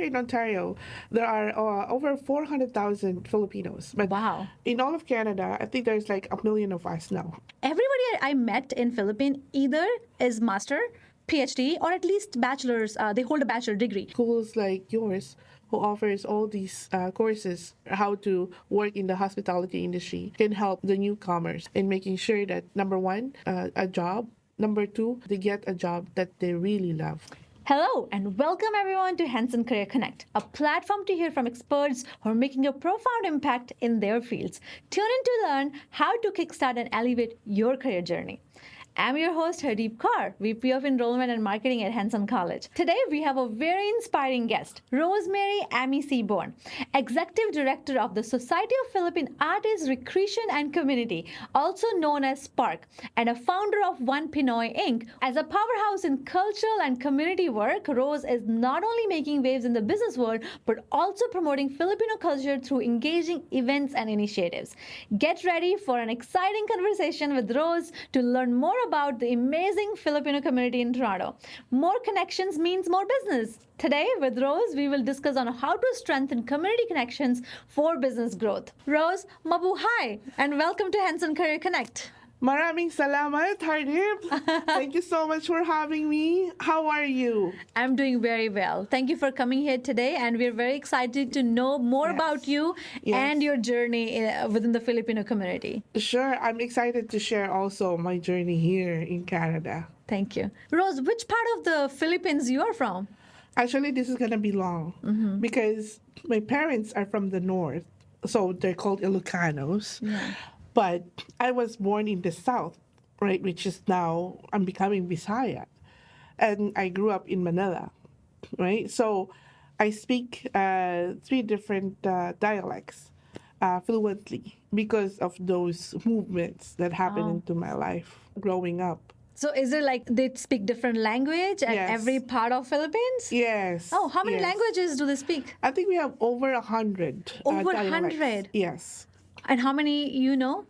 in Ontario, there are over 400,000 Filipinos. But Wow. in all of Canada, I think there's like a million of us now. Everybody I met in Philippines either is master, PhD, or at least bachelor's. They hold a bachelor degree. Schools like yours who offers all these courses how to work in the hospitality industry can help the newcomers in making sure that number one, a job, number two, they get a job that they really love. Hello, and welcome everyone to Hanson Career Connect, a platform to hear from experts who are making a profound impact in their fields. Tune in to learn how to kickstart and elevate your career journey. I'm your host, Hardeep Kaur, VP of Enrollment and Marketing at Hanson College. Today, we have a very inspiring guest, Rosemarie Ami Seaborn, Executive Director of the Society of Philippine Artists, Recreation and Community, also known as SPARC, and a founder of One Pinoy Inc. As a powerhouse in cultural and community work, Rose is not only making waves in the business world, but also promoting Filipino culture through engaging events and initiatives. Get ready for an exciting conversation with Rose to learn more about the amazing Filipino community in Toronto. More connections means more business. Today, with Rose, we will discuss on how to strengthen community connections for business growth. Rose, mabuhay, and welcome to Hanson Career Connect. Maraming salamat, Hardeep. Thank you so much for having me. How are you? I'm doing very well. Thank you for coming here today, and we're very excited to know more about you and your journey within the Filipino community. Sure, I'm excited to share also my journey here in Canada. Thank you. Rose, which part of the Philippines you are from? Actually, this is going to be long because my parents are from the north, so they're called Ilocanos. Yeah. But I was born in the south, right, which is now I'm becoming Bisaya. And I grew up in Manila, right? So I speak three different dialects fluently because of those movements that happened into my life growing up. So is it like they speak different language at every part of Philippines? Yes. Oh, how many yes. languages do they speak? I think we have over 100. Over dialects. 100? Yes. And how many you know?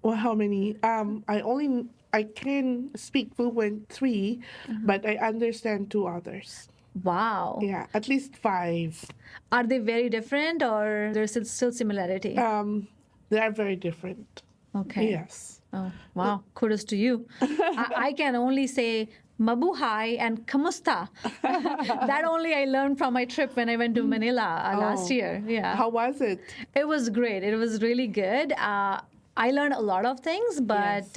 Well, how many? I can speak fluent 3, but I understand 2 others. Wow. Yeah, at least 5. Are they very different or there's still similarity? They are very different. Okay. Yes. Oh, wow. Kudos to you. I can only say mabuhay and kamusta. That only I learned from my trip when I went to Manila last year. Yeah. How was it? It was great. It was really good. I learned a lot of things, but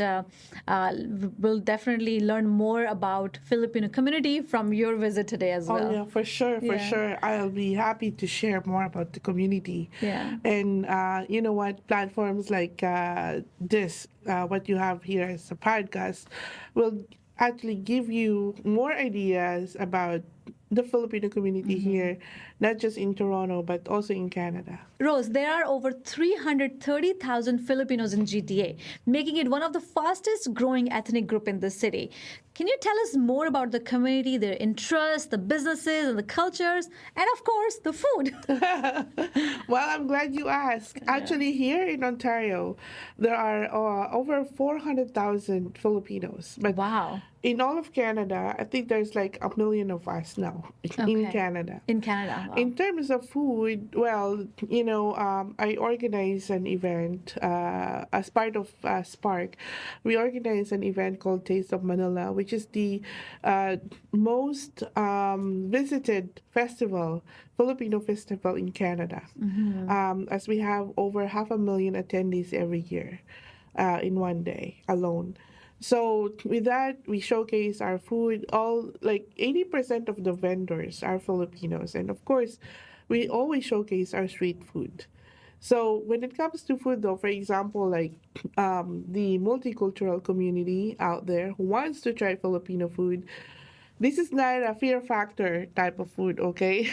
we'll definitely learn more about Filipino community from your visit today as well. Oh, yeah, for sure, for sure. I'll be happy to share more about the community. Yeah. And you know what? Platforms like this, what you have here as a podcast, will actually give you more ideas about the Filipino community here, not just in Toronto, but also in Canada. Rose, there are over 330,000 Filipinos in GTA, making it one of the fastest growing ethnic group in the city. Can you tell us more about the community, their interests, the businesses, and the cultures, and of course, the food? Well, I'm glad you asked. Actually, here in Ontario, there are over 400,000 Filipinos. But Wow. in all of Canada, I think there's like a million of us now in Canada. In Canada. Wow. In terms of food, well, you know, I organize an event as part of SPARC. We organize an event called Taste of Manila, which is the most visited festival, Filipino festival in Canada. As we have over 500,000 attendees every year in one day alone. So with that, we showcase our food. All like 80% of the vendors are Filipinos, and of course, we always showcase our street food. So when it comes to food, though, for example, like the multicultural community out there who wants to try Filipino food, this is not a fear factor type of food, okay?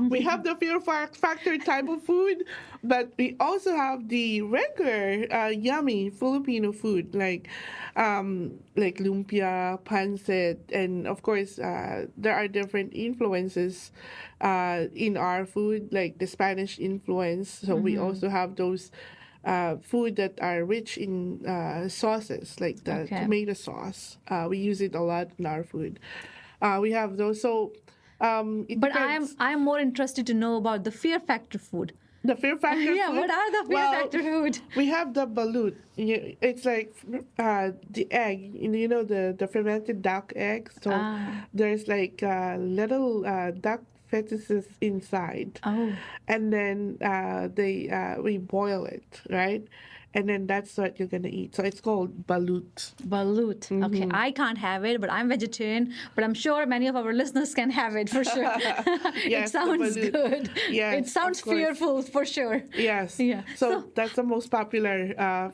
We have the fear factor type of food, but we also have the regular yummy Filipino food like lumpia, pancit, and of course there are different influences in our food, like the Spanish influence. So we also have those food that are rich in sauces, like the tomato sauce. We use it a lot in our food. We have those. So It But I'm depends. I'm more interested to know about the fear factor food. The fear factor Yeah, food. what are the fear Well, factor food? we have the balut. It's like the egg. The fermented duck eggs. So Ah, there's like little duck fetuses inside, oh. and then they we boil it, right? And then that's what you're gonna eat. So it's called balut. Balut. Okay, I can't have it, but I'm vegetarian. But I'm sure many of our listeners can have it for sure. It Yes, the sounds balut. good. It Yes, sounds of course. fearful for sure. Yes. Yeah. So So, that's the most popular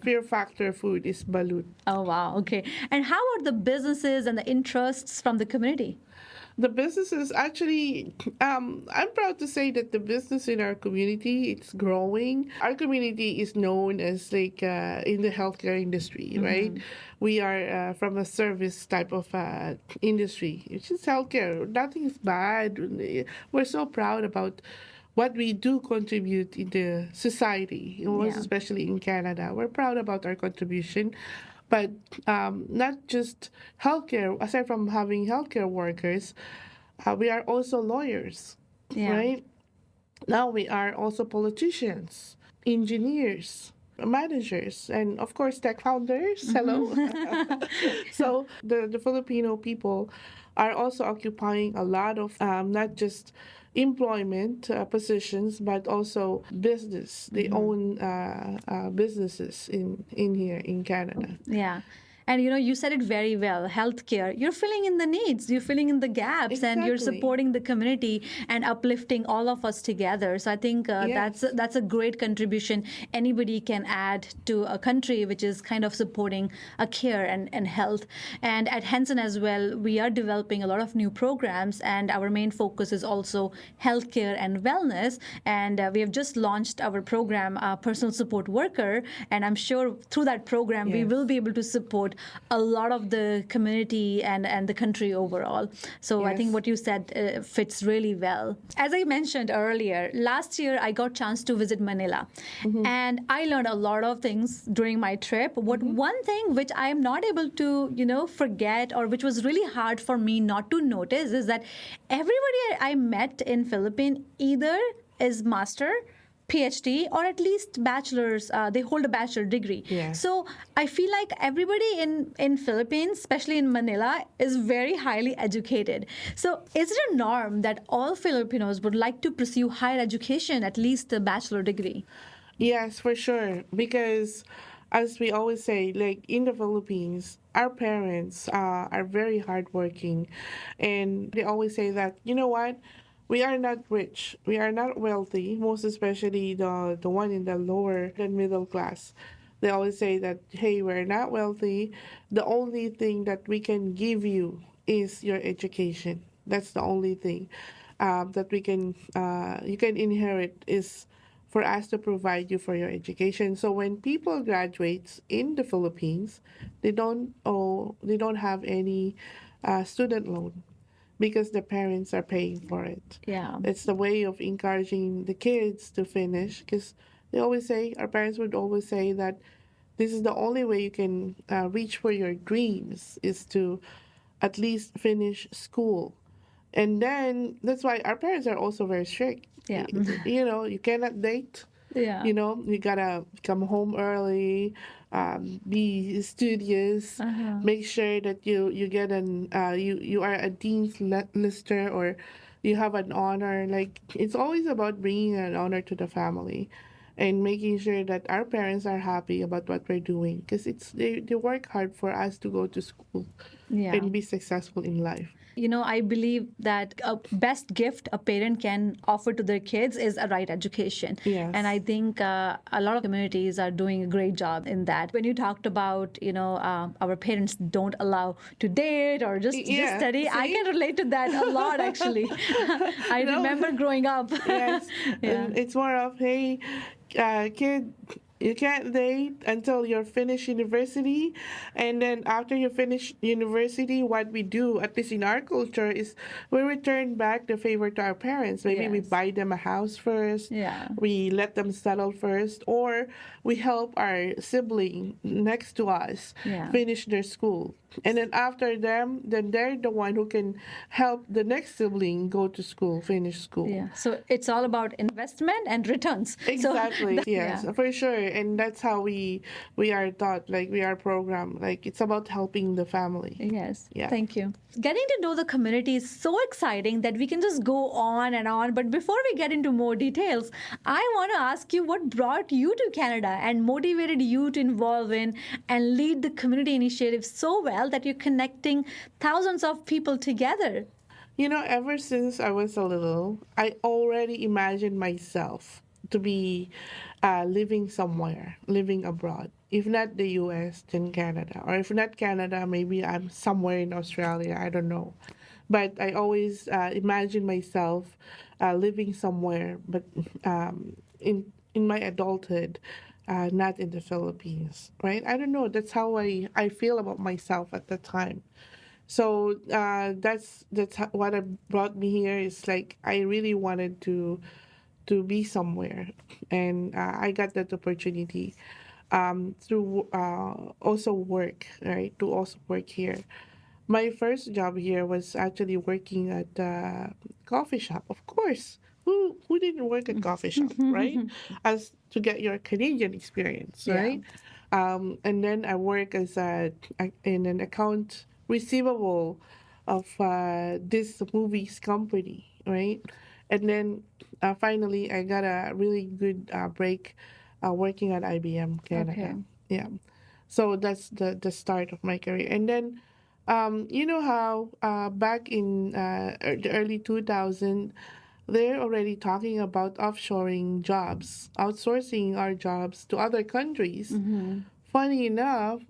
fear factor food is balut. oh wow. Okay. And how are the businesses and the interests from the community? The businesses actually, I'm proud to say that the business in our community, it's growing. Our community is known as like in the healthcare industry, right? We are from a service type of industry, which is healthcare. Nothing is bad. We're so proud about what we do contribute in the society, most Yeah. especially in Canada. We're proud about our contribution, but not just healthcare. Aside from having healthcare workers, we are also lawyers, Yeah. right? Now we are also politicians, engineers, managers, and of course tech founders. Hello. So the Filipino people are also occupying a lot of not just employment positions but also business. They own businesses in here in Canada. Yeah. And you said it very well. Healthcare, you're filling in the needs, you're filling in the gaps, and you're Exactly. supporting the community and uplifting all of us together. So I think Yes. that's a great contribution anybody can add to a country which is kind of supporting a care and health. And at Hanson as well, we are developing a lot of new programs, and our main focus is also healthcare and wellness. And we have just launched our program, Personal Support Worker, and I'm sure through that program we Yes. will be able to support a lot of the community and the country overall. So I think Yes. what you said fits really well. As I mentioned earlier, last year I got chance to visit Manila, and I learned a lot of things during my trip. What one thing which I am not able to forget, or which was really hard for me not to notice, is that everybody I met in Philippines either is master, PhD, or at least bachelor's. They hold a bachelor degree. Yeah. So I feel like everybody in Philippines, especially in Manila, is very highly educated. So is it a norm that all Filipinos would like to pursue higher education, at least a bachelor degree? Yes, for sure. Because as we always say, like in the Philippines, our parents are very hardworking. And they always say that, you know what? We are not rich. We are not wealthy, most especially the one in the lower than middle class. They always say that, hey, we're not wealthy. The only thing that we can give you is your education. That's the only thing that you can inherit is for us to provide you for your education. So when people graduates in the Philippines, they don't have any student loan because the parents are paying for it. Yeah. It's the way of encouraging the kids to finish because they always say, our parents would always say that this is the only way you can reach for your dreams is to at least finish school. And then that's why our parents are also very strict. Yeah. You cannot date. Yeah. You gotta come home early, be studious, make sure that you get you are a dean's lister or you have an honor. Like it's always about bringing an honor to the family, and making sure that our parents are happy about what we're doing because they work hard for us to go to school Yeah. and be successful in life. I believe that a best gift a parent can offer to their kids is a right education. Yes. And I think a lot of communities are doing a great job in that. When you talked about, our parents don't allow to date or just Yeah, study, I see? can relate to that a lot, actually. I No. remember growing up. Yes. Yeah. And it's more of, hey, kid, you can't date until you're finished university. And then after you finish university, what we do, at least in our culture, is we return back the favor to our parents. Maybe we Yes. buy them a house first. Yeah. We let them settle first. Or we help our sibling next to us Yeah. finish their school. And then after them, then they're the one who can help the next sibling go to school, finish school. Yeah. So it's all about investment and returns. So Exactly. Yes, yeah. for sure. And that's how we are taught, like we are programmed. Like it's about helping the family. Yes, Yeah. thank you. Getting to know the community is so exciting that we can just go on and on. But before we get into more details, I want to ask you what brought you to Canada and motivated you to involve in and lead the community initiative so well that you're connecting thousands of people together. Ever since I was a little, I already imagined myself to be living somewhere, living abroad. If not the US, then Canada. Or if not Canada, maybe I'm somewhere in Australia. I don't know. But I always imagine myself living somewhere, but in my adulthood, not in the Philippines, right? I don't know. That's how I feel about myself at the time. So that's what brought me here. Is like I really wanted to be somewhere, and I got that opportunity through also work, right? To also work here. My first job here was actually working at a coffee shop. Of course, who didn't work at coffee shop, right? As to get your Canadian experience, Yeah. right? And then I work as in an account receivable of this movies company, right? And then finally, I got a really good break working at IBM Okay. Canada. Yeah, so that's the start of my career. And then, you know how back in the early 2000, they're already talking about offshoring jobs, outsourcing our jobs to other countries. Funny enough,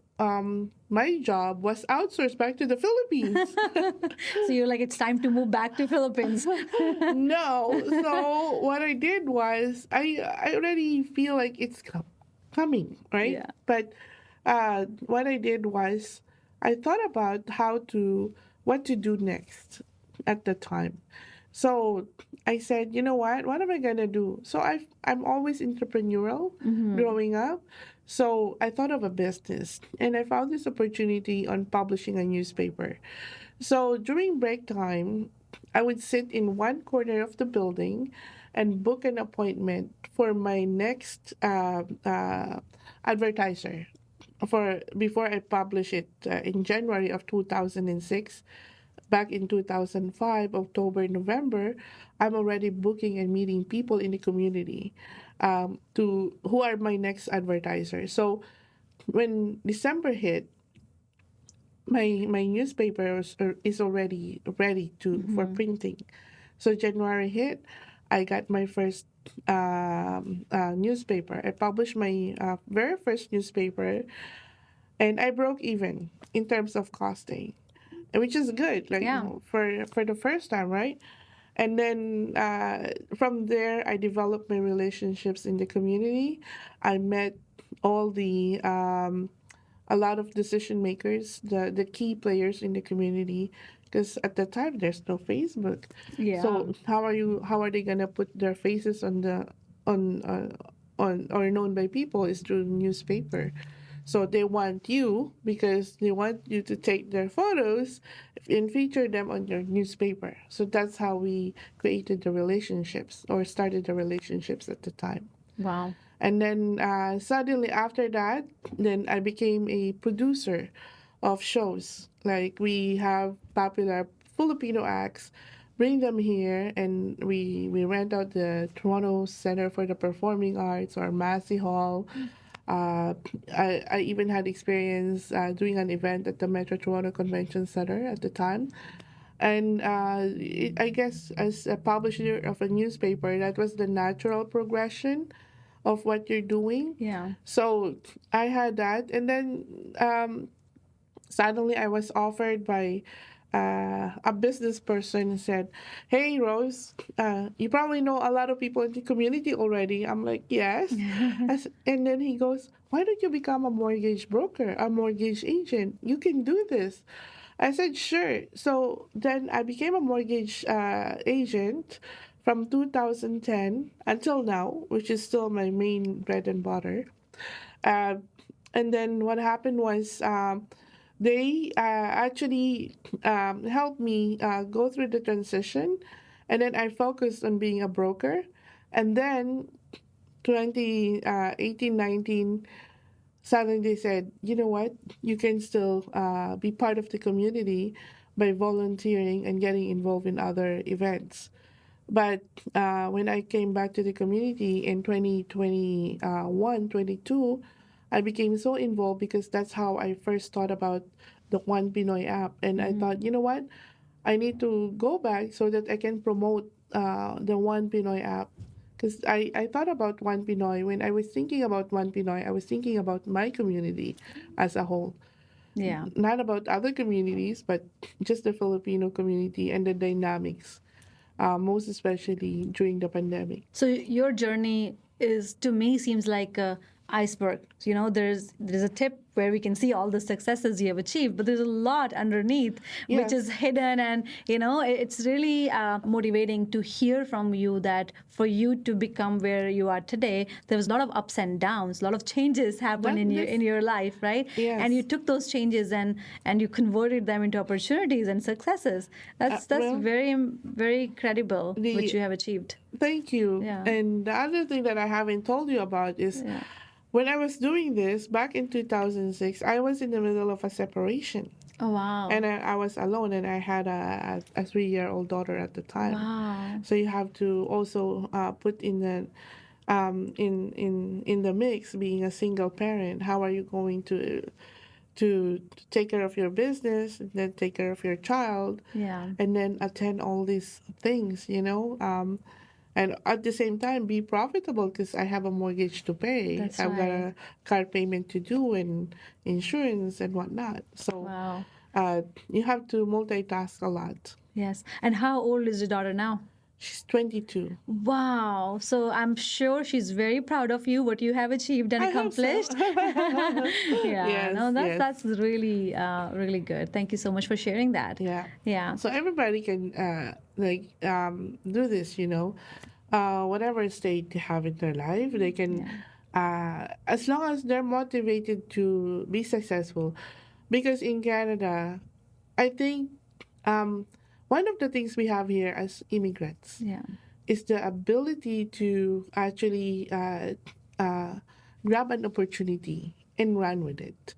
my job was outsourced back to the Philippines. So you're like, it's time to move back to Philippines. No, so what I did was I already feel like it's coming, right? Yeah. But what I did was I thought about what to do next at the time. So I said, you know what am I gonna do? So I'm always entrepreneurial growing up. So I thought of a business and I found this opportunity on publishing a newspaper. So during break time, I would sit in one corner of the building and book an appointment for my next advertiser for before I publish it in January of 2006. Back in 2005, October, November, I'm already booking and meeting people in the community to who are my next advertisers. So when December hit, my newspaper is already ready to for printing. So January hit, I got my first newspaper. I published my very first newspaper, and I broke even in terms of costing, which is good. Like Yeah. for the first time, right? And then from there, I developed my relationships in the community. I met all the a lot of decision makers, the key players in the community, because at the time there's no Facebook. Yeah. So how are they gonna put their faces on uh, on or known by people is through newspaper. So they want you because they want you to take their photos and feature them on your newspaper. So that's how we created the relationships or started the relationships at the time. Wow. And then suddenly after that, then I became a producer of shows. Like we have popular Filipino acts, bring them here, and we rent out the Toronto Center for the Performing Arts or Massey Hall. Uh, I even had experience doing an event at the Metro Toronto Convention Center at the time. And I guess as a publisher of a newspaper, that was the natural progression of what you're doing. Yeah. So I had that, and then suddenly I was offered by a business person who said, "Hey Rose, you probably know a lot of people in the community already." I'm like, "Yes," and then he goes, "Why don't you become a mortgage broker, a mortgage agent? You can do this." I said, "Sure." So then I became a mortgage agent from 2010 until now, which is still my main bread and butter. Uh, and then what happened was they actually helped me go through the transition, and then I focused on being a broker, and then 2018, 19, suddenly they said, you know what, you can still be part of the community by volunteering and getting involved in other events. But when I came back to the community in 2021, 22, I became so involved because that's how I first thought about the One Pinoy app. And I thought, you know what? I need to go back so that I can promote the One Pinoy app. Because I thought about One Pinoy. When I was thinking about One Pinoy, I was thinking about my community as a whole. Yeah. Not about other communities, but just the Filipino community and the dynamics, most especially during the pandemic. So your journey is, to me, seems like a iceberg. You know, there's a tip where we can see all the successes you have achieved, but there's a lot underneath which Yes. is hidden, and it's really motivating to hear from you that for you to become where you are today, there was a lot of ups and downs, a lot of changes happened That- in your life, right? Yes. And you took those changes and you converted them into opportunities and successes. That's well, very credible, which the you have achieved. Thank you. Yeah. And the other thing that I haven't told you about is Yeah. when I was doing this back in 2006, I was in the middle of a separation. Oh, wow. And I was alone, and I had a 3-year-old daughter at the time. Wow. So you have to also put in the in the mix being a single parent. How are you going to take care of your business, and then take care of your child, Yeah. and then attend all these things, and at the same time be profitable because I have a mortgage to pay. That's I've got right. a car payment to do and insurance and whatnot. So Wow. you have to multitask a lot. Yes. And how old is your daughter now? She's 22. Wow. So I'm sure she's very proud of you, what you have achieved and I hope so. accomplished. Yeah. Yes, No, yes. that's really really good. Thank you so much for sharing that. Yeah. Yeah. So everybody can do this, whatever state they have in their life, they can, as long as they're motivated to be successful. Because in Canada, I think one of the things we have here as immigrants Yeah. is the ability to actually grab an opportunity and run with it.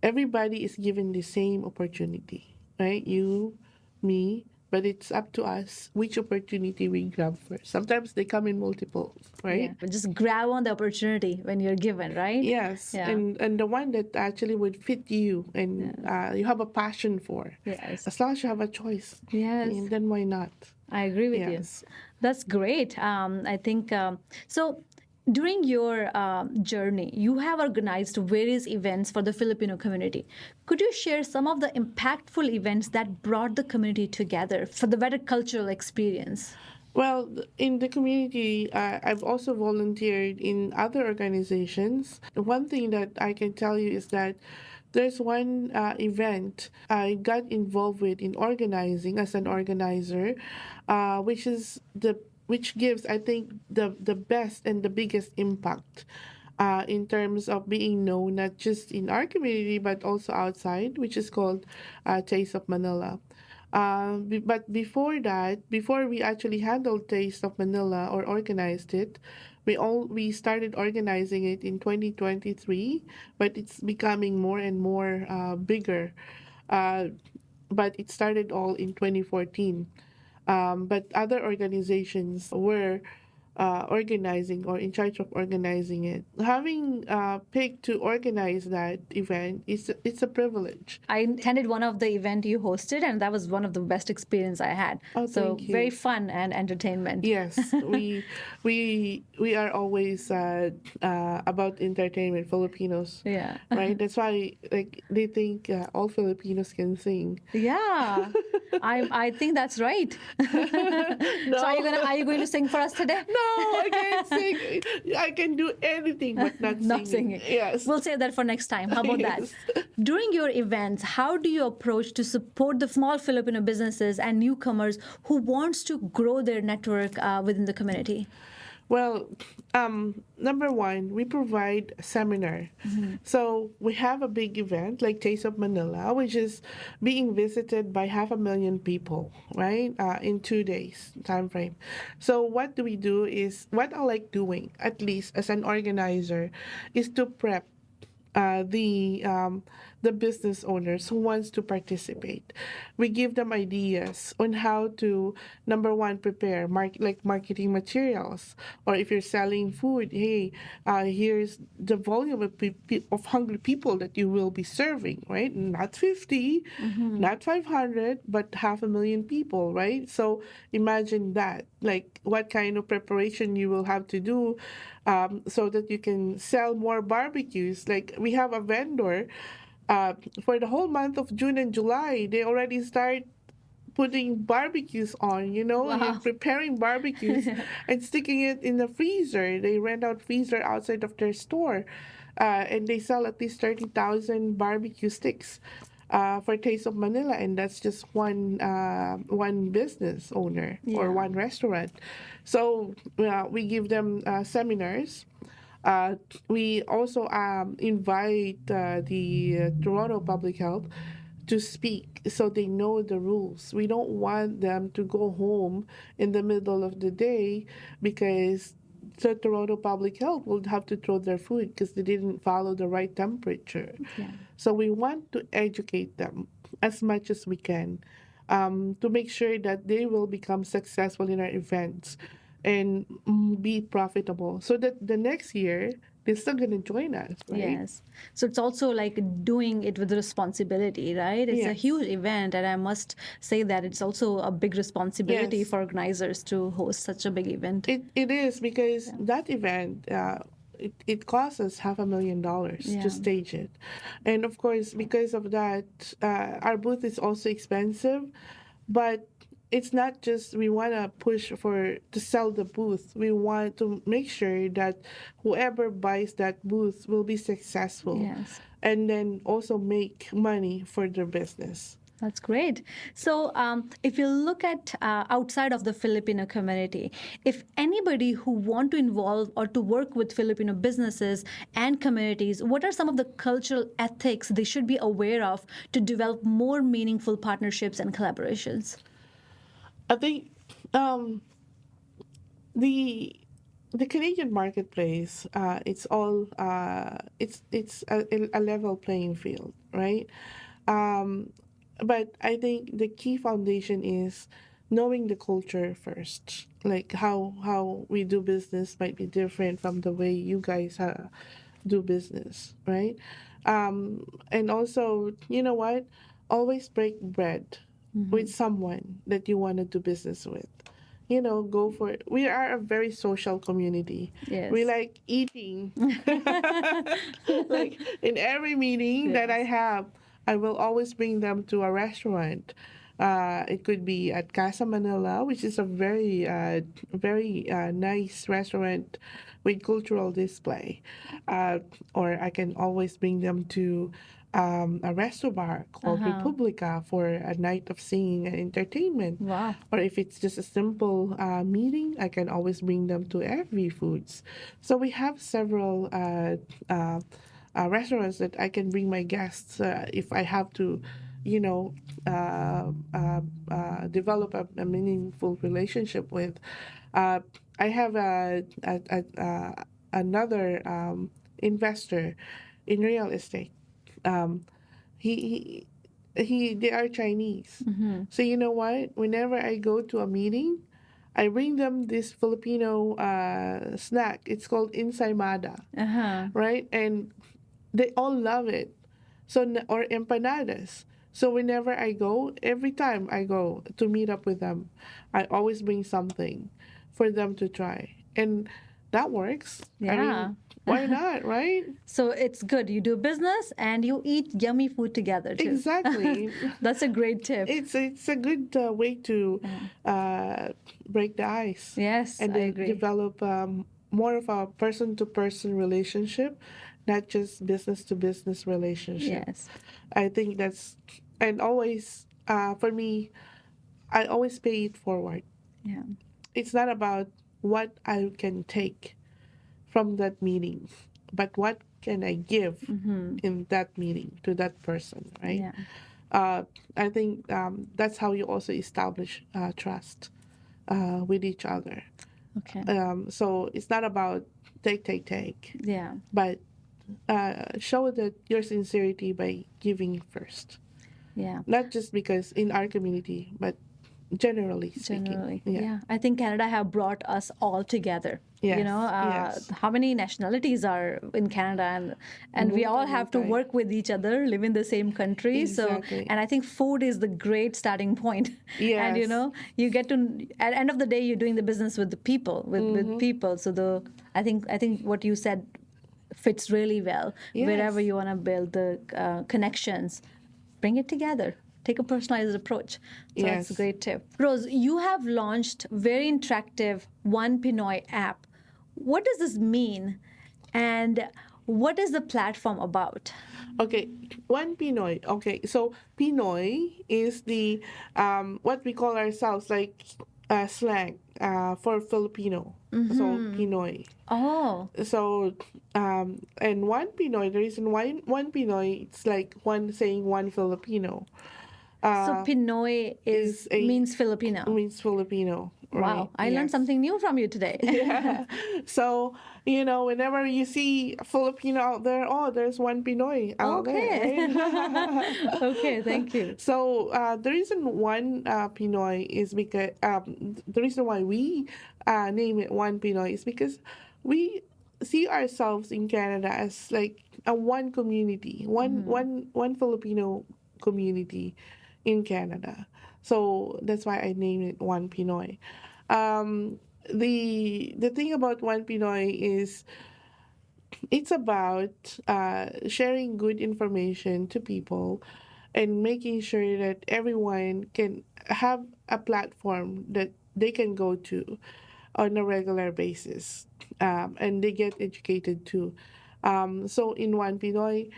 Everybody is given the same opportunity, right? You, me, but it's up to us which opportunity we grab first. Sometimes they come in multiples, right? Yeah. But just grab on the opportunity when you're given, right? Yes, Yeah. and the one that actually would fit you and you have a passion for. Yes. As long as you have a choice, Yes. and then why not? I agree with Yes. you. That's great. I think so. During your journey, you have organized various events for the Filipino community. Could you share some of the impactful events that brought the community together for the better cultural experience? Well, in the community, I've also volunteered in other organizations. One thing that I can tell you is that there's one event I got involved with in organizing as an organizer, which gives, I think, the best and the biggest impact in terms of being known not just in our community but also outside, which is called Taste of Manila. But before that, before we actually handled Taste of Manila or organized it, we started organizing it in 2023, but it's becoming more and more bigger. Uh, but it started all in 2014. But other organizations were organizing or in charge of organizing it. Having picked to organize that event, it's a privilege. I attended one of the event you hosted, and that was one of the best experience I had. Oh, So thank you. very fun and entertainment. Yes, we are always about entertainment, Filipinos. Yeah. Right. That's why like they think all Filipinos can sing. Yeah, I think that's right. So are you going to sing for us today? No, I can't sing. I can do anything but not singing. Not singing. Yes. We'll save that for next time. How about Yes. that? During your events, how do you approach to support the small Filipino businesses and newcomers who wants to grow their network within the community? Well, number one, we provide seminar. So we have a big event like Taste of Manila, which is being visited by 500,000 people, right? In 2 days time frame. So what do we do is what I like doing, at least as an organizer, is to prep uh, the um, the business owners who wants to participate. We give them ideas on how to number one prepare like marketing materials, or if you're selling food, hey, here's the volume of of hungry people that you will be serving, right? Not 50, not 500, but 500,000 people, right? So imagine that, like what kind of preparation you will have to do so that you can sell more barbecues. Like we have a vendor uh, for the whole month of June and July, they already start putting barbecues on, and Wow. preparing barbecues and sticking it in the freezer. They rent out freezer outside of their store, and they sell at least 30,000 barbecue sticks. For Taste of Manila, and that's just one business owner or Yeah. one restaurant. So we give them seminars. uh, we also invite the Toronto Public Health to speak so they know the rules. We don't want them to go home in the middle of the day because the Toronto Public Health will have to throw their food because they didn't follow the right temperature. Yeah. So we want to educate them as much as we can, to make sure that they will become successful in our events and be profitable so that the next year they're still going to join us, right? Yes. So it's also like doing it with responsibility, right? It's a Yes. huge event, and I must say that it's also a big responsibility Yes. for organizers to host such a big event. It is because that event it costs us $500,000 to Yeah. stage it, and of course because of that, our booth is also expensive, but it's not just we want to push for to sell the booth. We want to make sure that whoever buys that booth will be successful, Yes. and then also make money for their business. That's great. So, if you look at outside of the Filipino community, if anybody who want to involve or to work with Filipino businesses and communities, what are some of the cultural ethics they should be aware of to develop more meaningful partnerships and collaborations? I think um, the the Canadian marketplace, it's a level playing field, right? Um, but I think the key foundation is knowing the culture first, like how we do business might be different from the way you guys do business, right? And also, you know what? Always break bread with someone that you want to do business with. Go for it. We are a very social community. We Yes. like eating. Like in every meeting that I Yes. have, I will always bring them to a restaurant. It could be at Casa Manila, which is a very nice restaurant with cultural display. Or I can always bring them to a resto bar called Uh-huh. Republica for a night of singing and entertainment. Wow. Or if it's just a simple meeting, I can always bring them to Every Foods. So we have several restaurants that I can bring my guests if I have to, you know, develop a meaningful relationship with. Uh, I have another investor in real estate. Um, he, they are Chinese. So you know what? Whenever I go to a meeting, I bring them this Filipino snack. It's called ensaymada, Uh-huh. right? And they all love it. So or empanadas. So whenever I go, every time I go to meet up with them, I always bring something for them to try, and that works. I Yeah. mean, why not, right? So it's good. You do business and you eat yummy food together too. Exactly. That's a great tip. It's a good way to Yeah. uh, break the ice Yes, and I agree. develop more of a person to person relationship, not just business to business relationship. Yes. I think that's and always for me, I always pay it forward. Yeah. It's not about what I can take from that meeting, but what can I give in that meeting to that person, right? Yeah. uh, I think that's how you also establish trust with each other. Okay. So it's not about take, Yeah. but show that your sincerity by giving first. Yeah. Not just because in our community, but generally speaking. Generally, Yeah. yeah. I think Canada have brought us all together. Yes. Yes. How many nationalities are in Canada, and we all have to Multi. work with each other, live in the same country. So, Exactly. and I think food is the great starting point. And Yes. you get to at the end of the day, you're doing the business with the people, with people. So I think what you said fits really well. Wherever Yes. you want to build the connections, bring it together. Take a personalized approach. So that's a Yes. great tip. Rose, you have launched very interactive One Pinoy app. What does this mean? And what is the platform about? Okay, one Pinoy. Okay, so Pinoy is the what we call ourselves, like slang for Filipino. So Pinoy. Oh, So and one Pinoy. The reason why one Pinoy, it's like one saying one Filipino. so Uh, Pinoy is a means Filipino. means Filipino, right? Wow, I learned Yes. something new from you today. Yeah. So, whenever you see a Filipino out there, oh, there's one Pinoy out there, Okay. right? Okay, thank you. So, the reason one Pinoy is because the reason why we name it one Pinoy is because we see ourselves in Canada as like a one community, one Filipino community in Canada. So that's why I named it One Pinoy. Um, the thing about One Pinoy is it's about sharing good information to people and making sure that everyone can have a platform that they can go to on a regular basis, and they get educated too. So in One Pinoy,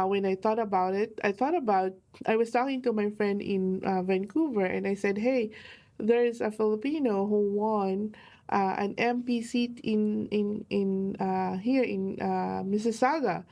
when I thought about it, I was talking to my friend in Vancouver, and I said, "Hey, there's a Filipino who won an MP seat in here in Mississauga.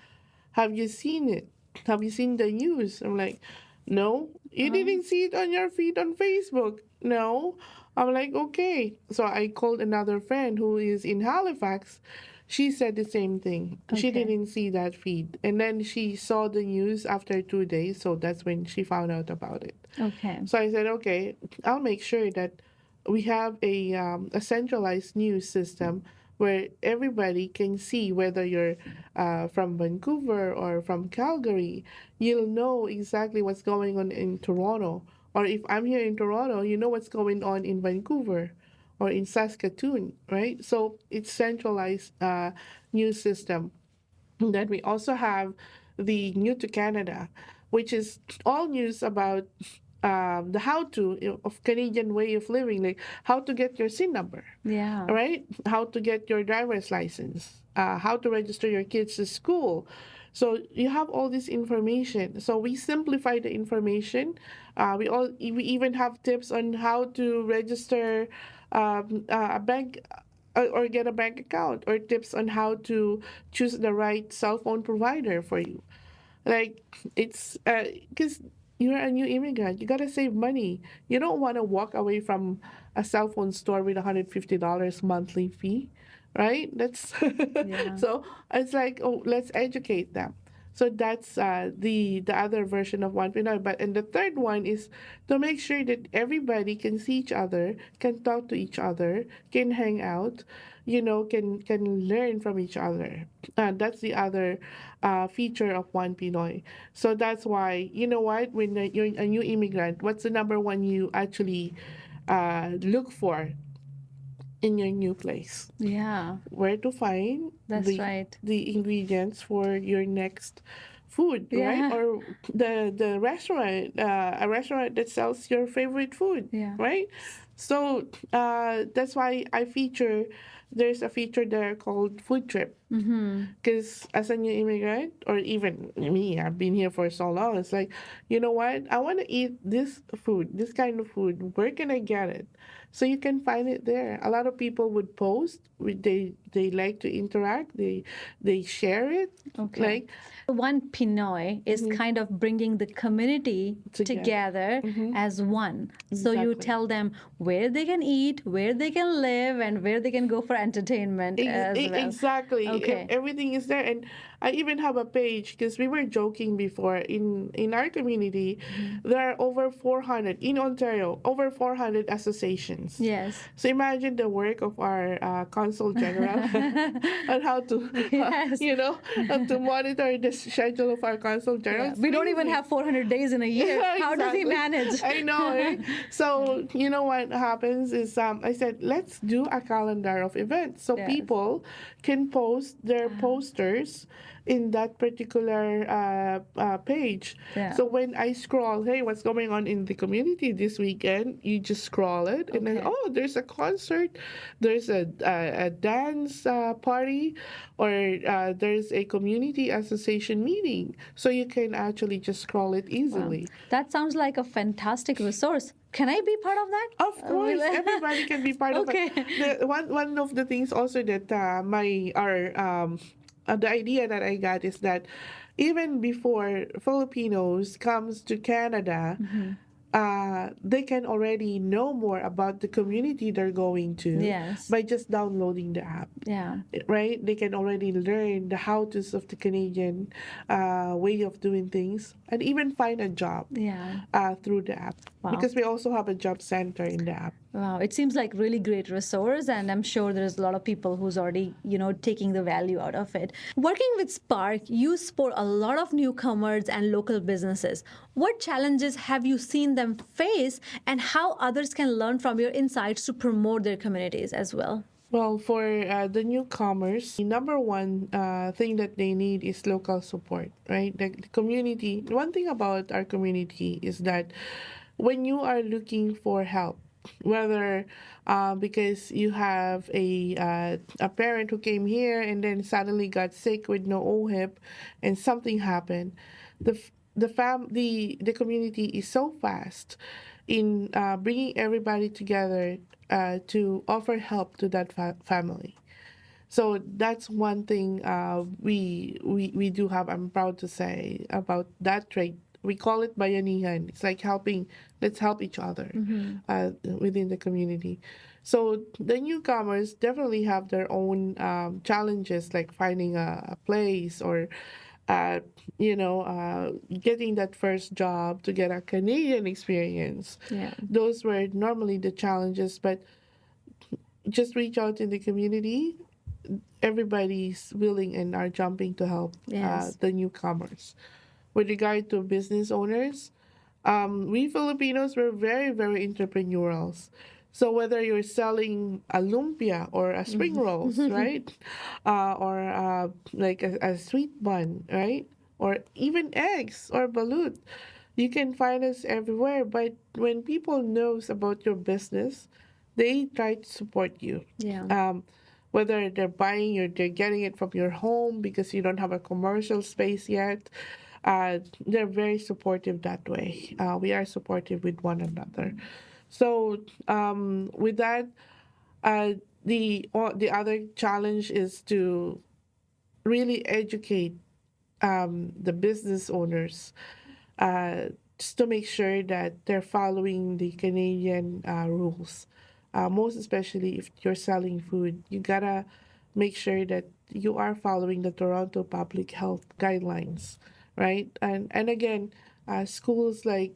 Have you seen it? Have you seen the news?" I'm like, "No, you Oh, didn't see it on your feed on Facebook." No. I'm like, "Okay." So I called another friend who is in Halifax. She said the same thing. She okay. didn't see that feed. And then she saw the news after 2 days. So that's when she found out about it. Okay. So I said, okay, I'll make sure that we have a centralized news system where everybody can see whether you're from Vancouver or from Calgary. You'll know exactly what's going on in Toronto. Or if I'm here in Toronto, you know what's going on in Vancouver or in Saskatoon, right? So it's centralized news system. And then we also have the New to Canada, which is all news about the how to of Canadian way of living, like how to get your SIN number, Yeah. right? How to get your driver's license, how to register your kids to school. So you have all this information. So we simplify the information. We even have tips on how to register a bank or get a bank account, or tips on how to choose the right cell phone provider for you. Like it's because you're a new immigrant, you gotta save money. You don't want to walk away from a cell phone store with $150 monthly fee, right? That's Yeah. so it's like, oh, let's educate them. So that's the other version of One Pinoy. But and the third one is to make sure that everybody can see each other, can talk to each other, can hang out, can learn from each other. That's the other feature of One Pinoy. So that's why, you know what, when you're a new immigrant, what's the number one you actually look for in your new place? Yeah. Where to find That's right. the ingredients for your next food, right? Yeah. Or the restaurant, a restaurant that sells your favorite food, Yeah. right? So that's why there's a feature there called Food Trip. Mm-hmm. Because as a new immigrant, or even me, I've been here for so long, it's like, you know what? I want to eat this food, this kind of food. Where can I get it? So you can find it there. A lot of people would post. They like to interact. They share it. Okay. Like One Pinoy is kind of bringing the community Together. together as one. So you Exactly. tell them where they can eat, where they can live, and where they can go for entertainment as well. Exactly. Okay. Everything is there, and I even have a page because we were joking before in our community. There are over 400 in Ontario, over 400 associations. Yes. So imagine the work of our consul general on how to, Yes. to monitor the schedule of our consul general. Yeah. It's We don't even crazy. have 400 days in a year. Yeah, How does he exactly. manage? I know, right? So you know what happens is I said let's do a calendar of events so Yes. people can post their posters in that particular page. Yeah. So when I scroll, hey, what's going on in the community this weekend? You just scroll it, and then Okay. there's a concert, there's a dance party, or there's a community association meeting. So you can actually just scroll it Wow. easily. That sounds like a fantastic resource. Can I be part of that? Of course, everybody can be part of Okay. it. One of the things also that the idea that I got is that even before Filipinos comes to Canada, they can already know more about the community they're going to Yes. by just downloading the app. Yeah. Right? They can already learn the how-tos of the Canadian way of doing things and even find a job Yeah. through the app. Wow. Because we also have a job center in the app. Wow, it seems like really great resource, and I'm sure there's a lot of people who's already, taking the value out of it. Working with SPARC, you support a lot of newcomers and local businesses. What challenges have you seen them face, and how others can learn from your insights to promote their communities as well? Well, for the newcomers, the number one thing that they need is local support, right? The community. One thing about our community is that when you are looking for help, whether because you have a parent who came here and then suddenly got sick with no OHIP, and something happened, the community is so fast in bringing everybody together to offer help to that family. So that's one thing we do have. I'm proud to say about that trait. We call it bayanihan. It's like helping. Let's help each other within the community. So the newcomers definitely have their own challenges, like finding a place or uh, getting that first job to get a Canadian experience. Yeah. Those were normally the challenges, but just reach out in the community. Everybody's willing and are jumping to help Yes. the newcomers. With regard to business owners, we Filipinos were very, very entrepreneurial. So whether you're selling a lumpia or a spring rolls, right, or like a sweet bun, right, or even eggs or balut, you can find us everywhere. But when people knows about your business, they try to support you. Yeah. Whether they're buying or they're getting it from your home because you don't have a commercial space yet, they're very supportive that way. We are supportive with one another. So with that, uh, the other challenge is to really educate the business owners just to make sure that they're following the Canadian rules. Most especially if you're selling food, you gotta make sure that you are following the Toronto Public Health guidelines, right? And again, schools like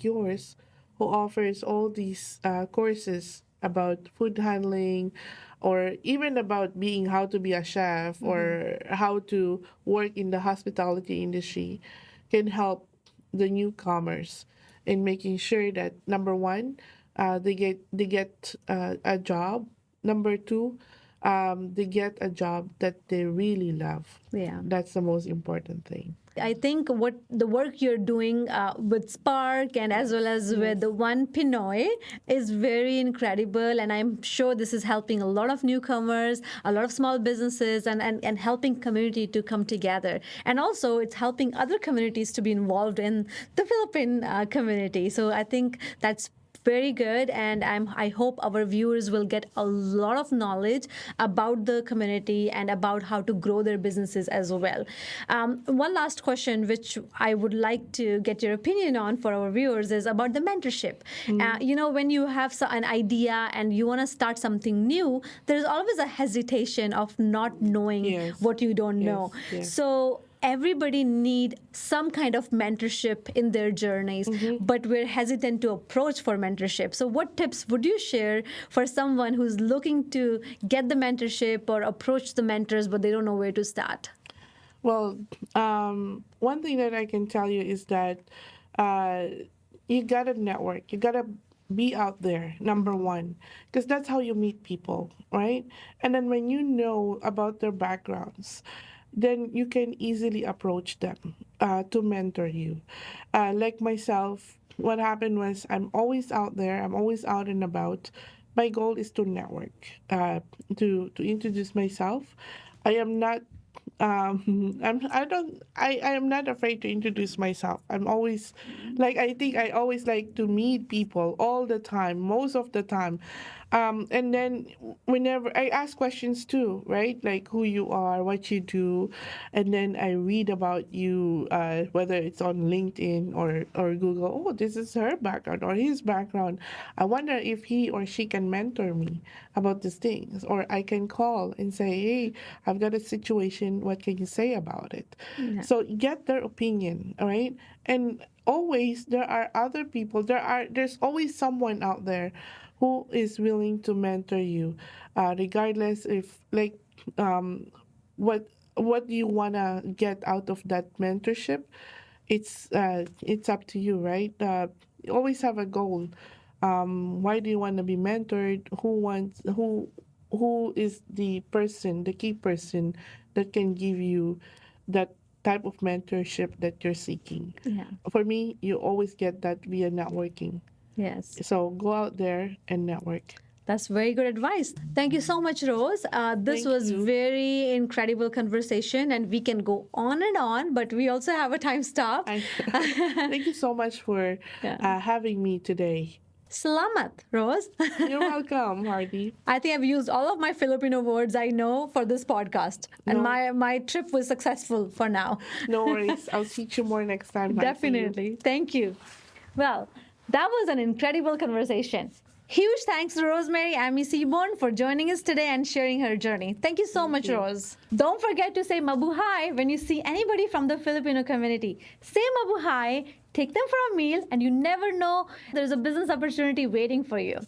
yours, who offers all these courses about food handling, or even about being how to be a chef or how to work in the hospitality industry, can help the newcomers in making sure that number one, they get a job. Number two, they get a job that they really love. Yeah. That's the most important thing. I think what the work you're doing with SPARC and as well as with the One Pinoy is very incredible, and I'm sure this is helping a lot of newcomers, a lot of small businesses, and helping community to come together. And also, it's helping other communities to be involved in the Philippine community. So I think that's very good, and I hope our viewers will get a lot of knowledge about the community and about how to grow their businesses as well. One last question, which I would like to get your opinion on for our viewers, is about the mentorship. When you have an idea and you want to start something new, there's always a hesitation of not knowing Yes. what you don't know. Yes. So everybody need some kind of mentorship in their journeys, but we're hesitant to approach for mentorship. So what tips would you share for someone who's looking to get the mentorship or approach the mentors, but they don't know where to start? Well, one thing that I can tell you is that uh, you gotta network. You gotta be out there, number one, because that's how you meet people, right? And then when you know about their backgrounds, then you can easily approach them to mentor you. Like myself, what happened was I'm always out there. I'm always out and about. My goal is to network, to introduce myself. I am not I am not afraid to introduce myself. I'm always like, I think I always like to meet people all the time, most of the time. And then whenever I ask questions too, right? Like who you are, what you do, and then I read about you, whether it's on LinkedIn or Google. Oh, this is her background or his background. I wonder if he or she can mentor me about these things, or I can call and say, hey, I've got a situation. What can you say about it? Yeah. So get their opinion, all right? And always there are other people. There's always someone out there who is willing to mentor you, regardless if like um, what you wanna get out of that mentorship. It's up to you, right? You always have a goal. Why do you want to be mentored? Who is the person, the key person that can give you that type of mentorship that you're seeking? Yeah. For me, you always get that via networking. Yes. So go out there and network. That's very good advice. Thank you so much, Rose. This Thank was you. very incredible conversation, and we can go on and on, but we also have a time stop. Thank you so much for Yeah. having me today. Salamat, Rose. You're welcome, Hardeep. I think I've used all of my Filipino words I know for this podcast, and No. my trip was successful for now. No worries. I'll teach you more next time. I see you. Definitely. Thank you. Well, that was an incredible conversation. Huge thanks to Rosemarie Ami Seaborn for joining us today and sharing her journey. Thank you so much, you. Rose. Don't forget to say mabuhay when you see anybody from the Filipino community. Say mabuhay, take them for a meal, and you never know, there's a business opportunity waiting for you.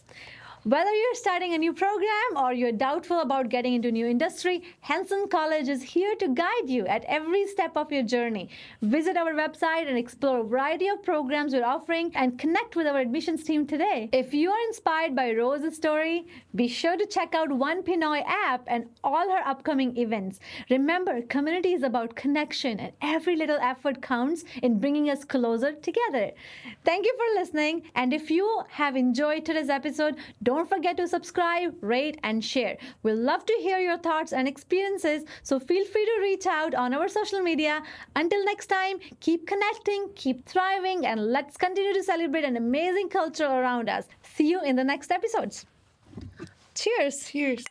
Whether you're starting a new program or you're doubtful about getting into a new industry, Hanson College is here to guide you at every step of your journey. Visit our website and explore a variety of programs we're offering and connect with our admissions team today. If you are inspired by Rose's story, be sure to check out One Pinoy App and all her upcoming events. Remember, community is about connection, and every little effort counts in bringing us closer together. Thank you for listening, and if you have enjoyed today's episode, don't forget to subscribe, rate, and share. We'd love to hear your thoughts and experiences, so feel free to reach out on our social media. Until next time, keep connecting, keep thriving, and let's continue to celebrate an amazing culture around us. See you in the next episodes. Cheers. Cheers.